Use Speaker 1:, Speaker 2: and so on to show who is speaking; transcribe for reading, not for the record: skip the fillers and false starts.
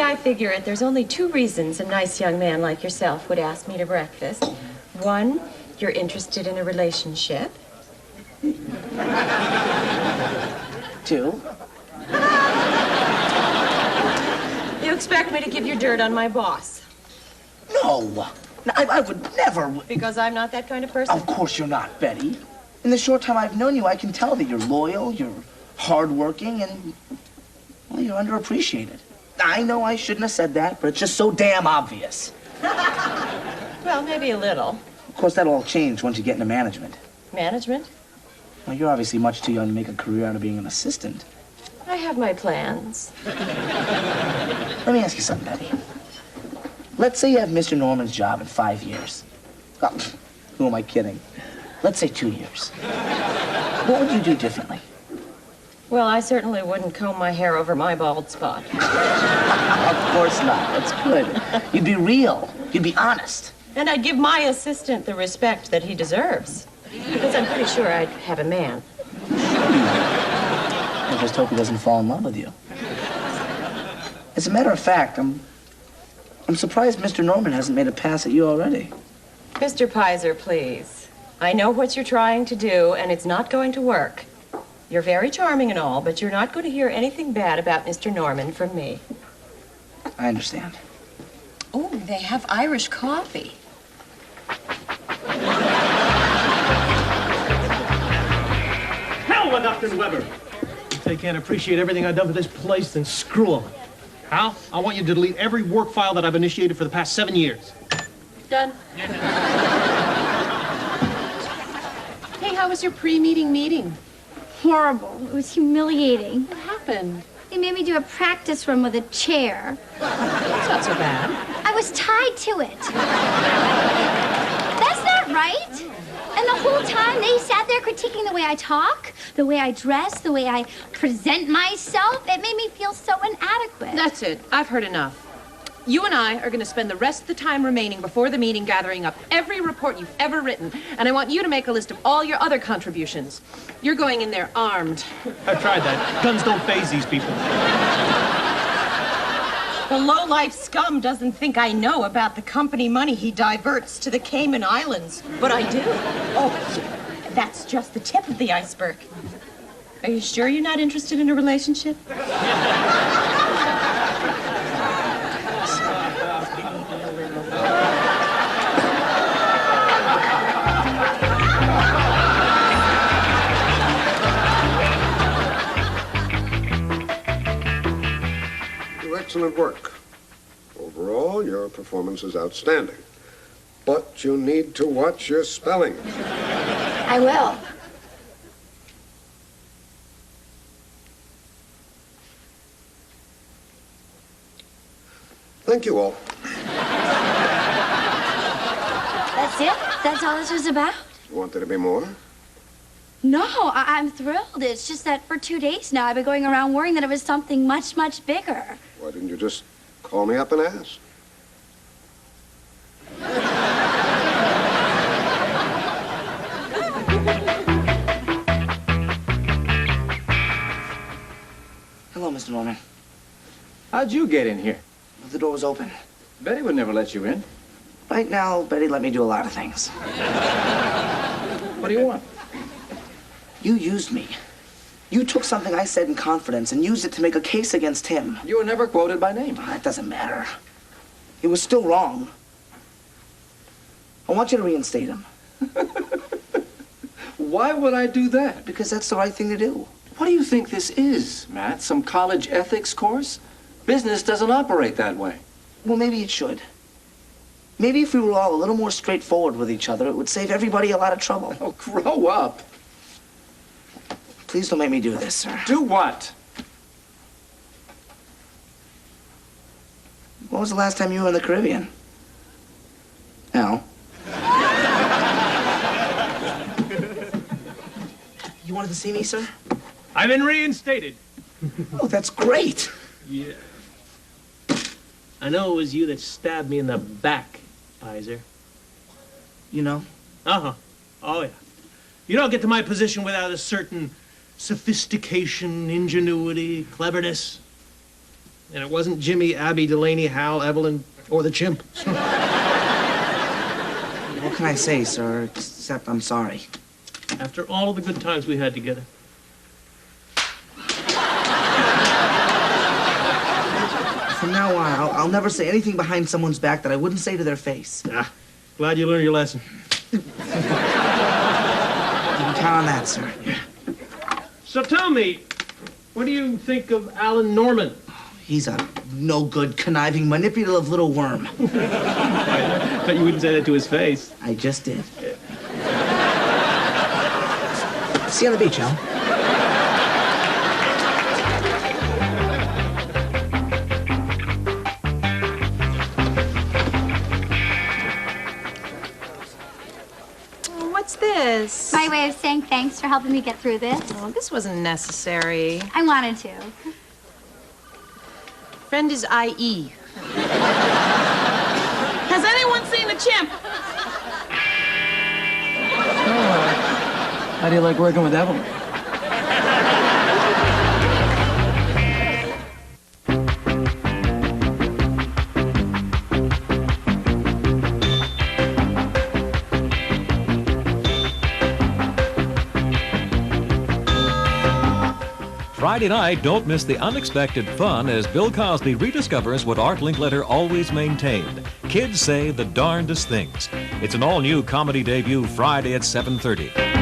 Speaker 1: I figure it, there's only two reasons a nice young man like yourself would ask me to breakfast. One, you're interested in a relationship.
Speaker 2: Two.
Speaker 1: You expect me to give you dirt on my boss.
Speaker 2: No. I would never.
Speaker 1: Because I'm not that kind of person?
Speaker 2: Of course you're not, Betty. In the short time I've known you, I can tell that you're loyal, you're hardworking, and, well, you're underappreciated. I know I shouldn't have said that, but it's just so damn obvious.
Speaker 1: Well, maybe a little.
Speaker 2: Of course, that'll all change once you get into management.
Speaker 1: Management?
Speaker 2: Well, you're obviously much too young to make a career out of being an assistant.
Speaker 1: I have my plans.
Speaker 2: Let me ask you something, Betty. Let's say you have Mr. Norman's job in 5 years. Oh, who am I kidding? Let's say 2 years. What would you do differently?
Speaker 1: Well, I certainly wouldn't comb my hair over my bald spot.
Speaker 2: Of course not. That's good. You'd be real. You'd be honest.
Speaker 1: And I'd give my assistant the respect that he deserves. Because I'm pretty sure I'd have a man.
Speaker 2: I just hope he doesn't fall in love with you. As a matter of fact, I'm surprised Mr. Norman hasn't made a pass at you already.
Speaker 1: Mr. Pizer, please. I know what you're trying to do, and it's not going to work. You're very charming and all, but you're not going to hear anything bad about Mr. Norman from me.
Speaker 2: I understand.
Speaker 1: Oh, they have Irish coffee.
Speaker 3: Hell with Dr. Weber! If they can't appreciate everything I've done for this place, then screw them. Hal, I want you to delete every work file that I've initiated for the past 7 years.
Speaker 4: Done. Hey, how was your pre-meeting meeting?
Speaker 5: Horrible. It was humiliating.
Speaker 4: What happened?
Speaker 5: They made me do a practice run with a chair.
Speaker 4: That's not so bad.
Speaker 5: I was tied to it. That's not right. And the whole time they sat there critiquing the way I talk, the way I dress, the way I present myself. It made me feel so inadequate.
Speaker 4: That's it. I've heard enough. You and I are going to spend the rest of the time remaining before the meeting gathering up every report you've ever written. And I want you to make a list of all your other contributions. You're going in there armed.
Speaker 3: I've tried that. Guns don't faze these people.
Speaker 1: The low-life scum doesn't think I know about the company money he diverts to the Cayman Islands. But I do. Oh, that's just the tip of the iceberg. Are you sure you're not interested in a relationship?
Speaker 6: Excellent work. Overall, your performance is outstanding. But you need to watch your spelling.
Speaker 5: I will.
Speaker 6: Thank you all.
Speaker 5: That's it? That's all this was about?
Speaker 6: You want there to be more?
Speaker 5: No, I'm thrilled. It's just that for 2 days now, I've been going around worrying that it was something much, much bigger.
Speaker 6: Why didn't you just call me up and ask?
Speaker 2: Hello, Mr. Norman.
Speaker 7: How'd you get in here?
Speaker 2: The door was open.
Speaker 7: Betty would never let you in.
Speaker 2: Right now, Betty let me do a lot of things.
Speaker 7: What do you want?
Speaker 2: You used me. You took something I said in confidence and used it to make a case against him.
Speaker 7: You were never quoted by name.
Speaker 2: That doesn't matter. It was still wrong. I want you to reinstate him.
Speaker 7: Why would I do that?
Speaker 2: Because that's the right thing to do.
Speaker 7: What do you think this is, Matt? Some college ethics course? Business doesn't operate that way.
Speaker 2: Well, maybe it should. Maybe if we were all a little more straightforward with each other, it would save everybody a lot of trouble.
Speaker 7: Oh, grow up.
Speaker 2: Please don't make me do this, sir.
Speaker 7: Do what?
Speaker 2: When was the last time you were in the Caribbean? Al? You wanted to see me, sir?
Speaker 3: I've been reinstated.
Speaker 2: Oh, that's great.
Speaker 3: Yeah. I know it was you that stabbed me in the back, Pizer.
Speaker 2: You know?
Speaker 3: Uh-huh. Oh, yeah. You don't get to my position without a certain sophistication, ingenuity, cleverness. And it wasn't Jimmy, Abby, Delaney, Hal, Evelyn, or the chimp.
Speaker 2: What can I say, sir, except I'm sorry.
Speaker 3: After all of the good times we had together.
Speaker 2: From now on, I'll never say anything behind someone's back that I wouldn't say to their face.
Speaker 3: Ah, glad you learned your lesson.
Speaker 2: You can count on that, sir.
Speaker 3: So tell me, what do you think of Alan Norman?
Speaker 2: He's a no-good, conniving, manipulative little worm.
Speaker 3: I bet you wouldn't say that to his face.
Speaker 2: I just did. See you on the beach, Al.
Speaker 4: What's this?
Speaker 5: My way of saying thanks for helping me get through this.
Speaker 4: Oh, this wasn't necessary.
Speaker 5: I wanted to.
Speaker 4: Friend is IE.
Speaker 1: Has anyone seen the chimp?
Speaker 7: How do you like working with Evelyn?
Speaker 8: Friday night, don't miss the unexpected fun as Bill Cosby rediscovers what Art Linkletter always maintained. Kids say the darndest things. It's an all-new comedy debut Friday at 7:30.